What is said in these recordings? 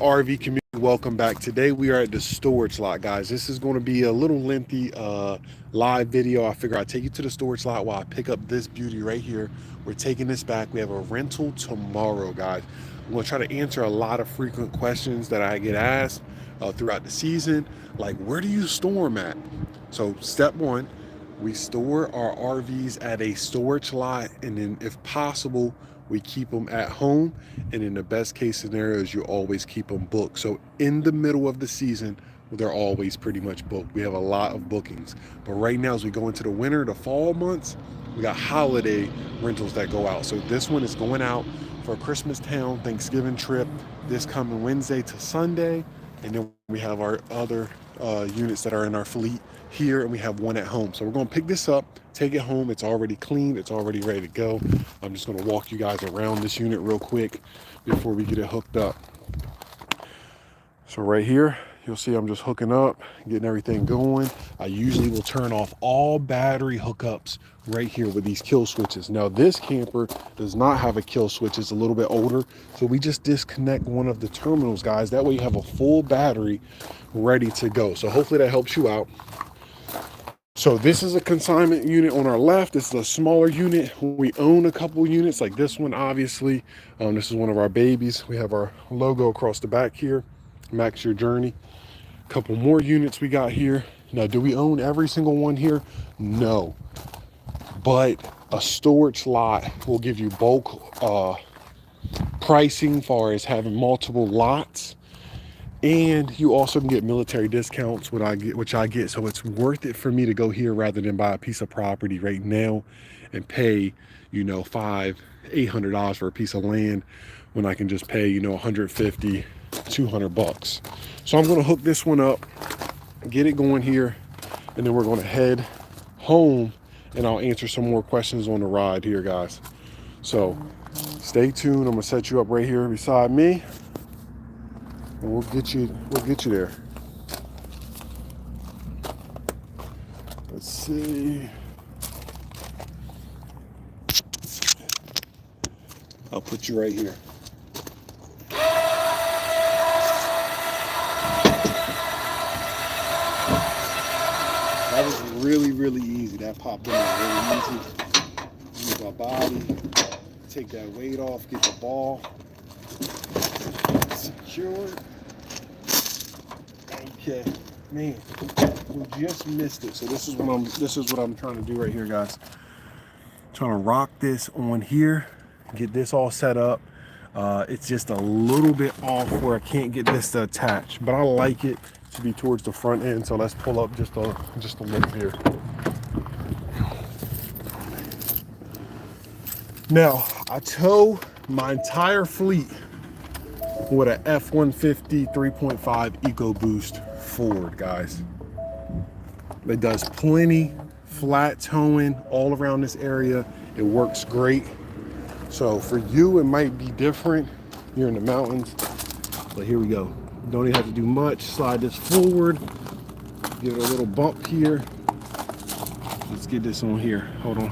RV community? Welcome back. Today we are at the storage lot, guys. This is going to be a little lengthy live video. I figure I'd take you to the storage lot while I pick up this beauty right here. We're taking this back. We have a rental tomorrow, guys. I'm going to try to answer a lot of frequent questions that I get asked throughout the season, like where do you store them at? So step one, we store our RVs at a storage lot, and then if possible, we keep them at home. And in the best case scenarios, you always keep them booked. So in the middle of the season, they're always pretty much booked. We have a lot of bookings. But right now, as we go into the winter, the fall months, we got holiday rentals that go out. So this one is going out for a Christmas Town Thanksgiving trip this coming Wednesday to Sunday. And then we have our other units that are in our fleet here, and we have one at home. So we're going to pick this up, take it home. It's already cleaned, it's already ready to go. I'm just going to walk you guys around this unit real quick before we get it hooked up. So right here, you'll see I'm just hooking up, getting everything going. I usually will turn off all battery hookups right here with these kill switches. Now this camper does not have a kill switch, it's a little bit older, so we just disconnect one of the terminals, guys. That way you have a full battery ready to go. So hopefully that helps you out. So this is a consignment unit on our left. This is a smaller unit. We own a couple units like this one, obviously. This is one of our babies. We have our logo across the back here, Max Your Journey. A couple more units we got here. Now, do we own every single one here? No. But a storage lot will give you bulk pricing as far as having multiple lots. And you also can get military discounts, which I get. So it's worth it for me to go here rather than buy a piece of property right now and pay, you know, $500-800 for a piece of land when I can just pay, you know, $150-200. So I'm going to hook this one up, get it going here, and then we're going to head home, and I'll answer some more questions on the ride here, guys. So stay tuned. I'm going to set you up right here beside me, and we'll get you there. Let's see. I'll put you right here. That was really easy. That popped in really easy. Use my body, take that weight off, get the ball secured. Okay, man, we just missed it. So this is what I'm trying to do right here, guys. Trying to rock this on here, get this all set up. It's just a little bit off where I can't get this to attach, but I like it to be towards the front end. So let's pull up just a little here. Now I tow my entire fleet with a F-150 3.5 EcoBoost Ford, guys. It does plenty flat towing all around this area. It works great. So for you, it might be different. You're in the mountains, but here we go. Don't even have to do much. Slide this forward, give it a little bump here. Let's get this on here. Hold on.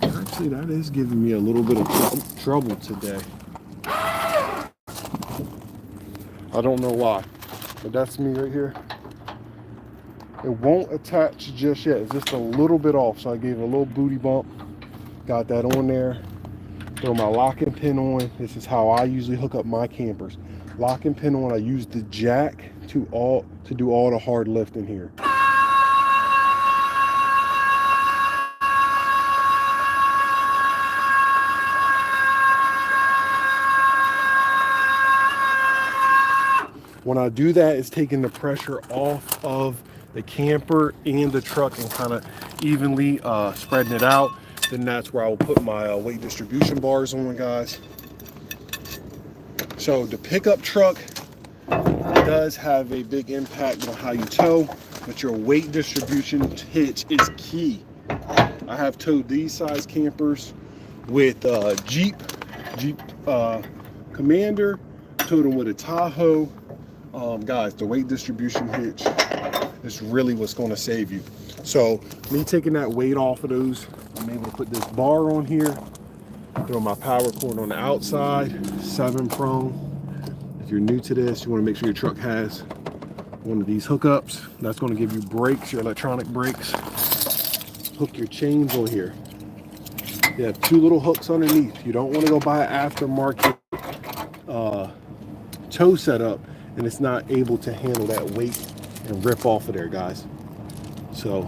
Actually, that is giving me a little bit of trouble today. I don't know why, but that's me right here. It won't attach just yet. It's just a little bit off, so I gave it a little booty bump. Got that on there. Throw my locking pin on. This is how I usually hook up my campers. Locking pin on. I use the jack to do all the hard lifting here. When I do that, it's taking the pressure off of the camper and the truck and kind of evenly spreading it out. Then that's where I will put my weight distribution bars on, guys. So the pickup truck does have a big impact on how you tow, but your weight distribution hitch is key. I have towed these size campers with Jeep Commander, towed them with a Tahoe. Guys, the weight distribution hitch is really what's going to save you. So me taking that weight off of those, I'm able to put this bar on here, Throw my power cord on the outside, 7-prong. If you're new to this, you want to make sure your truck has one of these hookups. That's going to give you brakes, your electronic brakes. Hook your chains on here. You have 2 little hooks underneath. You don't want to go buy an aftermarket toe setup and it's not able to handle that weight and rip off of there, guys. So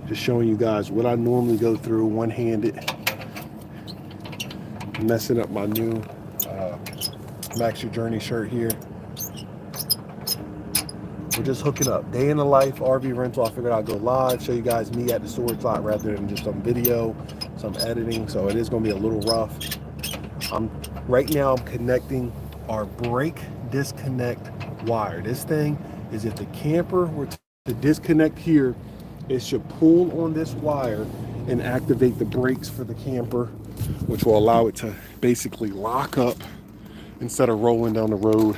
just showing you guys what I normally go through one-handed, messing up my new Max Your Journey shirt here. We're just hooking up. Day in the life RV rental. I figured I'd go live, show you guys me at the storage lot rather than just some video, some editing. So it is going to be a little rough. Right now I'm connecting our brake disconnect wire. This thing is, if the camper were to disconnect here, it should pull on this wire and activate the brakes for the camper, which will allow it to basically lock up instead of rolling down the road,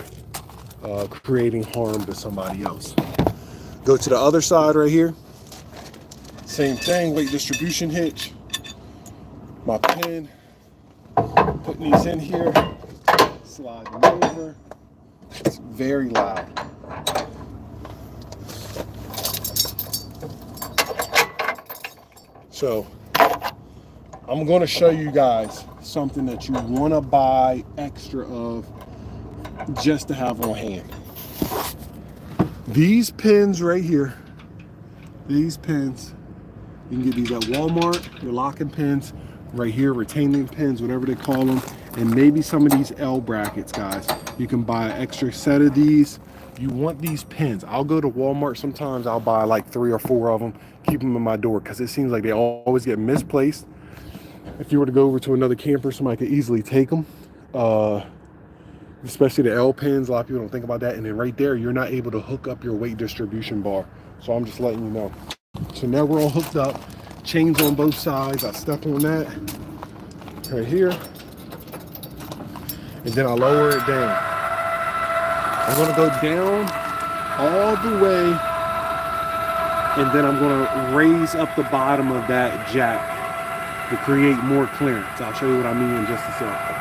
creating harm to somebody else. Go to the other side right here. Same thing, weight distribution hitch. My pin, putting these in here, slide them over. It's very loud. So I'm going to show you guys something that you want to buy extra of just to have on hand. These pins right here, these pins, you can get these at Walmart. Your locking pins right here, retaining pins, whatever they call them, and maybe some of these L brackets, guys. You can buy an extra set of these. You want these pins. I'll go to Walmart sometimes. I'll buy like 3 or 4 of them, keep them in my door, because it seems like they always get misplaced. If you were to go over to another camper, somebody could easily take them, especially the L pins. A lot of people don't think about that. And then right there, you're not able to hook up your weight distribution bar. So I'm just letting you know. So now we're all hooked up, chains on both sides. I step on that right here, and then I lower it down. I'm gonna go down all the way, and then I'm gonna raise up the bottom of that jack to create more clearance. I'll show you what I mean in just a second.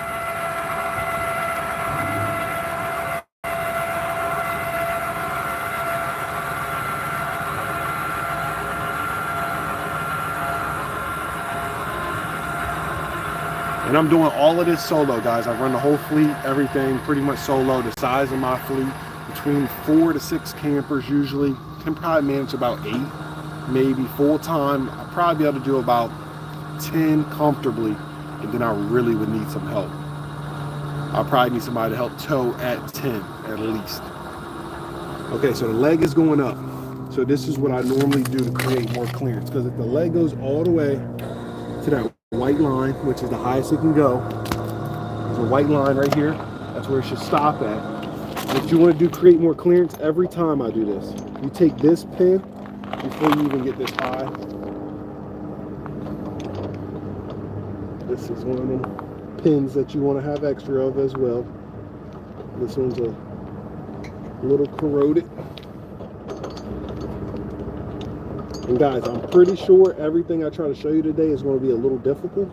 And I'm doing all of this solo, guys. I run the whole fleet, everything pretty much solo. The size of my fleet, between 4 to 6 campers usually. Can probably manage about 8, maybe full time. I'll probably be able to do about 10 comfortably, and then I really would need some help. I'll probably need somebody to help tow at 10 at least. Okay, so the leg is going up. So this is what I normally do to create more clearance, because if the leg goes all the way to that white line, which is the highest it can go, there's a white line right here, that's where it should stop at. If you want to create more clearance, every time I do this, you take this pin before you even get this high. This is one of them pins that you want to have extra of as well. This one's a little corroded. And guys, I'm pretty sure everything I try to show you today is going to be a little difficult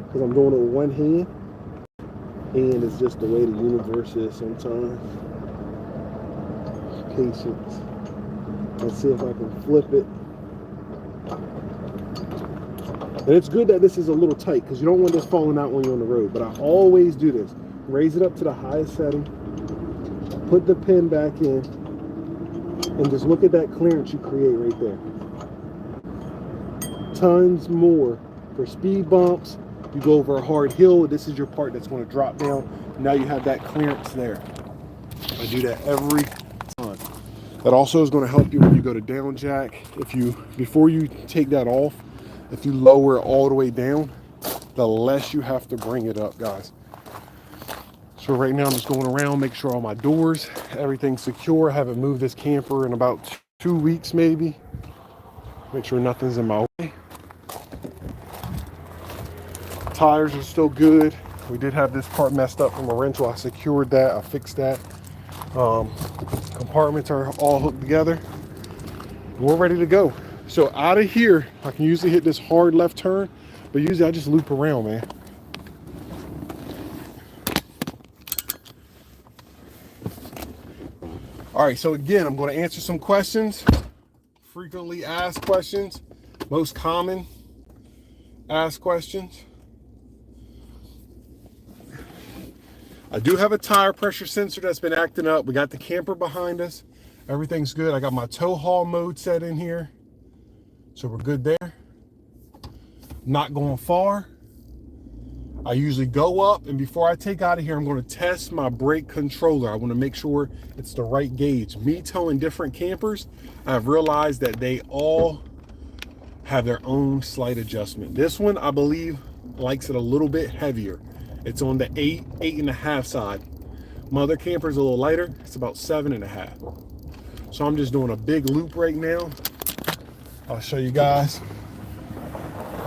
because I'm doing it with one hand, and it's just the way the universe is sometimes. Patience. Let's see if I can flip it. And it's good that this is a little tight because you don't want this falling out when you're on the road. But I always do this. Raise it up to the highest setting. Put the pin back in. And just look at that clearance you create right there. Tons more. For speed bumps, you go over a hard hill. This is your part that's going to drop down. Now you have that clearance there. I do that every time. That also is going to help you when you go to down jack. Before you take that off, if you lower it all the way down, the less you have to bring it up, guys. So right now I'm just going around, make sure all my doors, everything's secure. I haven't moved this camper in about 2 weeks maybe. Make sure nothing's in my way. Tires are still good. We did have this part messed up from a rental. I secured that, I fixed that. Compartments are all hooked together. We're ready to go. So out of here, I can usually hit this hard left turn, but usually I just loop around, man. All right, so again, I'm going to answer some questions, frequently asked questions, most common asked questions. I do have a tire pressure sensor that's been acting up. We got the camper behind us. Everything's good. I got my tow haul mode set in here, so we're good there. Not going far. I usually go up, and before I take out of here, I'm going to test my brake controller. I want to make sure it's the right gauge. Me towing different campers, I've realized that they all have their own slight adjustment. This one, I believe, likes it a little bit heavier. It's on the 8.5 side. My other camper is a little lighter. It's about 7.5. So I'm just doing a big loop right now. I'll show you guys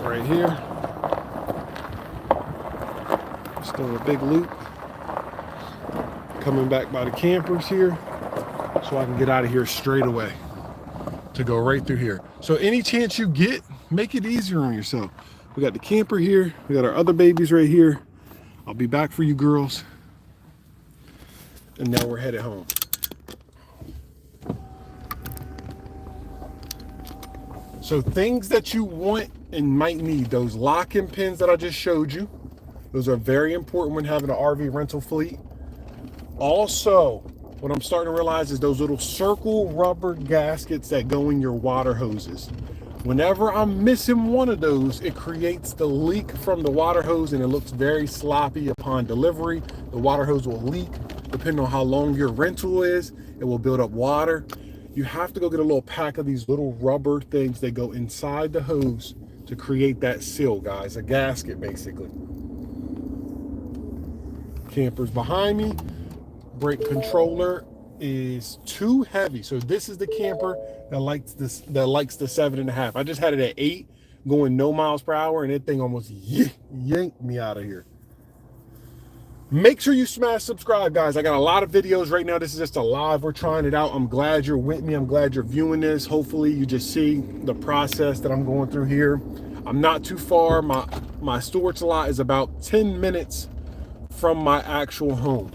right here. Just doing a big loop. Coming back by the campers here so I can get out of here straight away to go right through here. So any chance you get, make it easier on yourself. We got the camper here. We got our other babies right here. I'll be back for you girls. And now we're headed home. So things that you want and might need, those lock-in pins that I just showed you. Those are very important when having an RV rental fleet. Also, what I'm starting to realize is those little circle rubber gaskets that go in your water hoses. Whenever I'm missing one of those, it creates the leak from the water hose and it looks very sloppy upon delivery. The water hose will leak. Depending on how long your rental is, it will build up water. You have to go get a little pack of these little rubber things that go inside the hose to create that seal, guys, a gasket basically. Camper's behind me. Brake controller is too heavy. So this is the camper that likes the 7.5. I just had it at 8 going no miles per hour and that thing almost yanked me out of here. Make sure you smash subscribe, guys. I got a lot of videos right now. This is just a live. We're trying it out. I'm glad you're with me. I'm glad you're viewing this. Hopefully you just see the process that I'm going through here. I'm not too far. My storage lot is about 10 minutes from my actual home.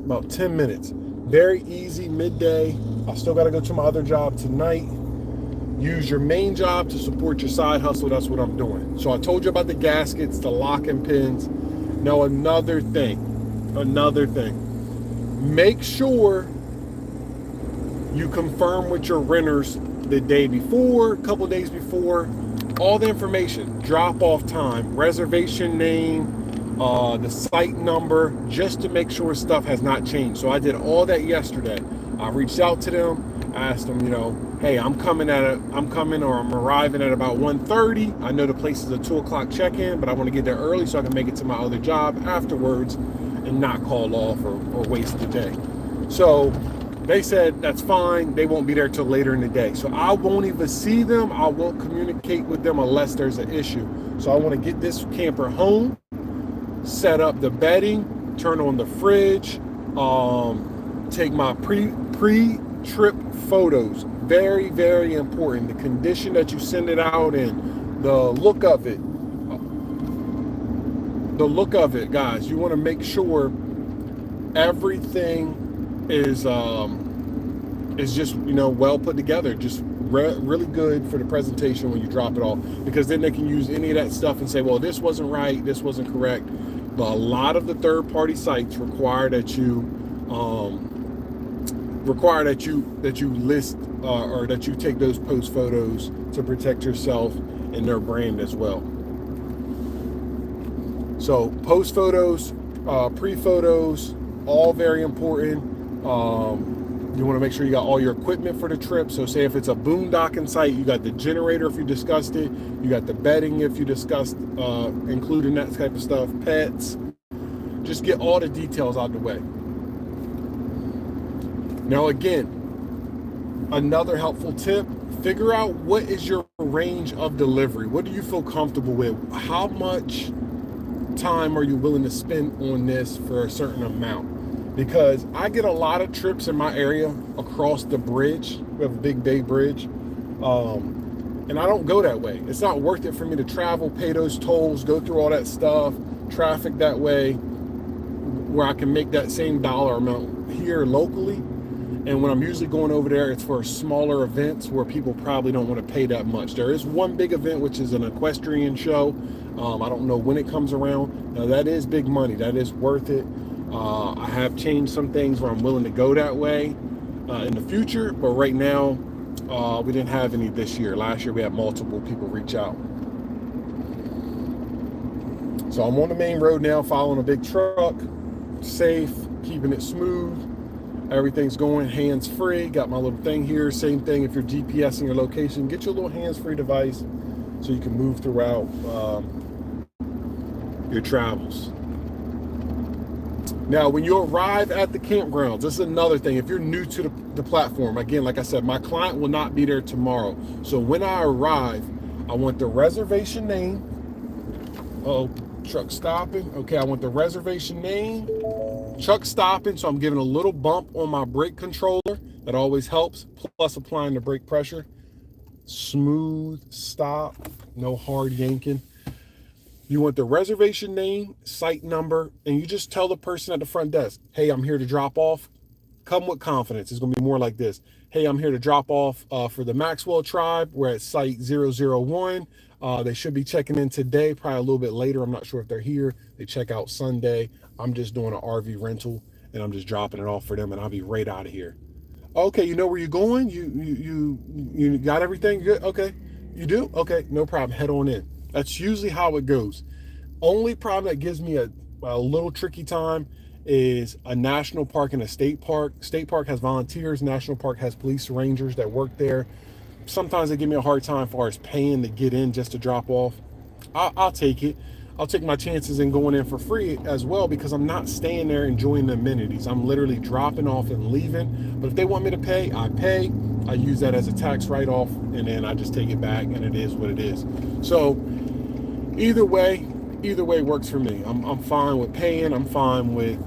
About 10 minutes. Very easy, midday. I still got to go to my other job tonight. Use your main job to support your side hustle. That's what I'm doing. So I told you about the gaskets, the locking pins. Now another thing. Make sure you confirm with your renters the day before, a couple days before, all the information, drop off time, reservation name, the site number, just to make sure stuff has not changed. So I did all that yesterday. I reached out to them, asked them, hey, I'm arriving at about 1:30. I know the place is a 2 o'clock check-in, but I want to get there early so I can make it to my other job afterwards and not call off or waste the day. So they said that's fine. They won't be there till later in the day. So I won't even see them. I won't communicate with them unless there's an issue. So I want to get this camper home, set up the bedding, turn on the fridge, take my pre-trip photos. Very, very important. The condition that you send it out in, the look of it. The look of it, guys. You want to make sure everything is just, well put together. Just really good for the presentation when you drop it off, because then they can use any of that stuff and say, well, this wasn't right, this wasn't correct. But a lot of the third-party sites require that you list or that you take those post photos to protect yourself and their brand as well. So post photos, pre-photos, all very important. You want to make sure you got all your equipment for the trip. So say if it's a boondocking site, you got the generator if you discussed it, you got the bedding if you discussed including that type of stuff, pets. Just get all the details out of the way. Now again, another helpful tip, figure out what is your range of delivery. What do you feel comfortable with? How much time are you willing to spend on this for a certain amount? Because I get a lot of trips in my area across the bridge. We have a big Bay Bridge. And I don't go that way. It's not worth it for me to travel, pay those tolls, go through all that stuff, traffic that way, where I can make that same dollar amount here locally. And when I'm usually going over there, it's for smaller events where people probably don't want to pay that much. There is one big event, which is an equestrian show. I don't know when it comes around. Now, that is big money. That is worth it. I have changed some things where I'm willing to go that way in the future. But right now, we didn't have any this year. Last year, we had multiple people reach out. So I'm on the main road now, following a big truck, safe, keeping it smooth. Everything's going hands-free. Got my little thing here. Same thing if you're GPSing your location. Get your little hands-free device so you can move throughout your travels. Now, when you arrive at the campgrounds, this is another thing. If you're new to the platform, again, like I said, my client will not be there tomorrow. So when I arrive, I want the reservation name. Uh-oh, truck stopping. Okay, I want the reservation name. Truck stopping, so I'm giving a little bump on my brake controller. That always helps, plus applying the brake pressure. Smooth stop, no hard yanking. You want the reservation name, site number, and you just tell the person at the front desk, hey, I'm here to drop off. Come with confidence. It's going to be more like this. Hey, I'm here to drop off for the Maxwell tribe. We're at site 001. They should be checking in today, probably a little bit later. I'm not sure if they're here. They check out Sunday. I'm just doing an RV rental, and I'm just dropping it off for them, and I'll be right out of here. Okay, you know where you're going? You got everything good? Okay, you do? Okay, no problem. Head on in. That's usually how it goes. Only problem that gives me a little tricky time is a national park and a state park. State park has volunteers. National park has police rangers that work there. Sometimes they give me a hard time as far as paying to get in just to drop off. I'll take it. I'll take my chances in going in for free as well, because I'm not staying there enjoying the amenities. I'm literally dropping off and leaving. But if they want me to pay, I pay. I use that as a tax write-off, and then I just take it back, and it is what it is. So either way works for me. I'm fine with paying. I'm fine with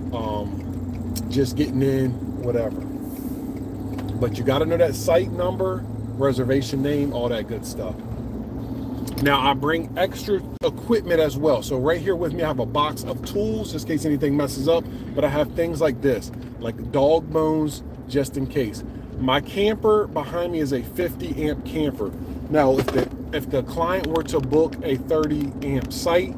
just getting in, whatever. But you got to know that site number, reservation name, all that good stuff. Now, I bring extra equipment as well. So right here with me, I have a box of tools just in case anything messes up. But I have things like this, like dog bones, just in case. My camper behind me is a 50 amp camper. Now, if the client were to book a 30 amp site,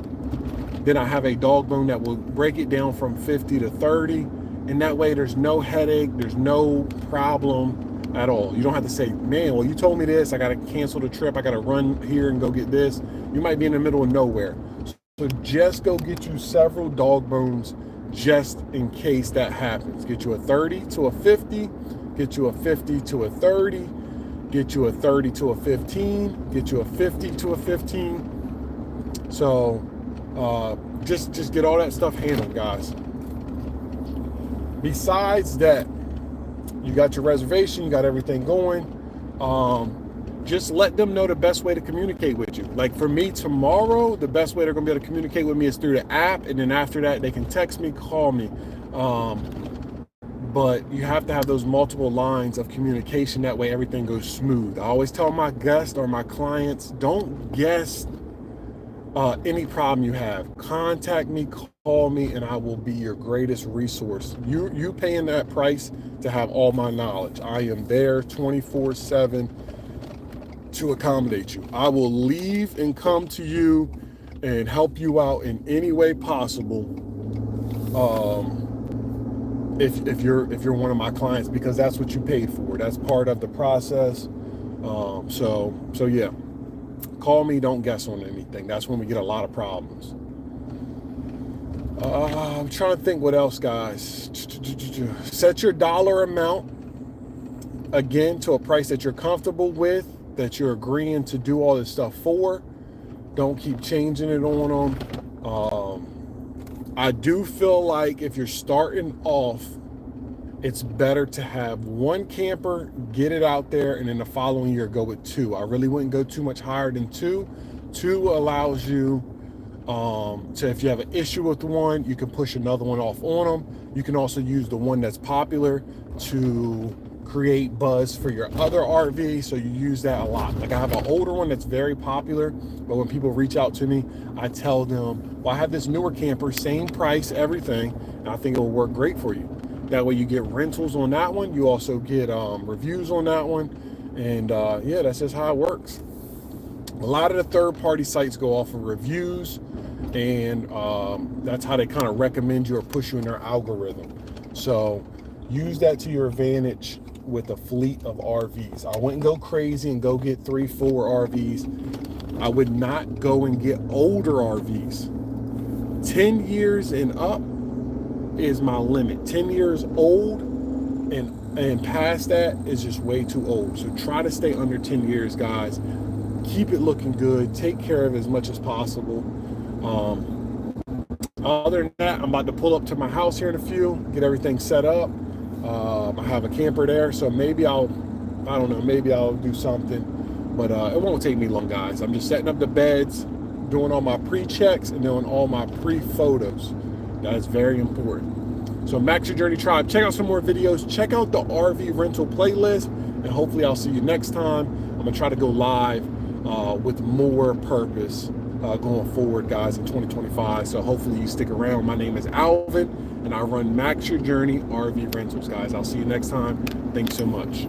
then I have a dog bone that will break it down from 50 to 30. And that way there's no headache, there's no problem at all. You don't have to say, man, well, you told me this, I got to cancel the trip, I got to run here and go get this. You might be in the middle of nowhere. So just go get you several dog bones just in case that happens. Get you a 30 to a 50, get you a 50 to a 30, get you a 30 to a 15, get you a 50 to a 15. So just get all that stuff handled, guys. Besides that, you got your reservation, you got everything going. Just let them know the best way to communicate with you. Like for me, tomorrow, the best way they're gonna be able to communicate with me is through the app, and then after that, they can text me, call me. But you have to have those multiple lines of communication. That way everything goes smooth. I always tell my guests or my clients, don't guess any problem you have. Contact me, call me, and I will be your greatest resource. You paying that price to have all my knowledge. I am there 24/7 to accommodate you. I will leave and come to you and help you out in any way possible. If you're one of my clients, because that's what you paid for. That's part of the process. So yeah. Call me, don't guess on anything. That's when we get a lot of problems. I'm trying to think what else, guys. Set your dollar amount, again, to a price that you're comfortable with, that you're agreeing to do all this stuff for. Don't keep changing it on them. I do feel like if you're starting off, it's better to have one camper, get it out there, and then the following year go with two. I really wouldn't go too much higher than two. Two allows you to, if you have an issue with one, you can push another one off on them. You can also use the one that's popular to create buzz for your other RV, so you use that a lot. Like I have an older one that's very popular, but when people reach out to me, I tell them, well, I have this newer camper, same price, everything, and I think it will work great for you. That way you get rentals on that one, you also get reviews on that one, and yeah, that's just how it works. A lot of the third-party sites go off of reviews, and that's how they kind of recommend you or push you in their algorithm. So use that to your advantage with a fleet of RVs. I wouldn't go crazy and go get 3, 4 RVs. I would not go and get older RVs. 10 years and up is my limit. 10 years old and past that is just way too old. So try to stay under 10 years, guys. Keep it looking good. Take care of it as much as possible. Other than that, I'm about to pull up to my house here in a few, get everything set up. I have a camper there, so maybe I don't know, maybe I'll do something, but it won't take me long, guys. I'm just setting up the beds, doing all my pre-checks, and doing all my pre-photos. That's very important. So Max Your Journey Tribe, check out some more videos. Check out the RV rental playlist, and hopefully I'll see you next time. I'm gonna try to go live with more purpose going forward, guys, in 2025. So hopefully you stick around. My name is Alvin, and I run Max Your Journey RV Rentals, guys. I'll see you next time. Thanks so much.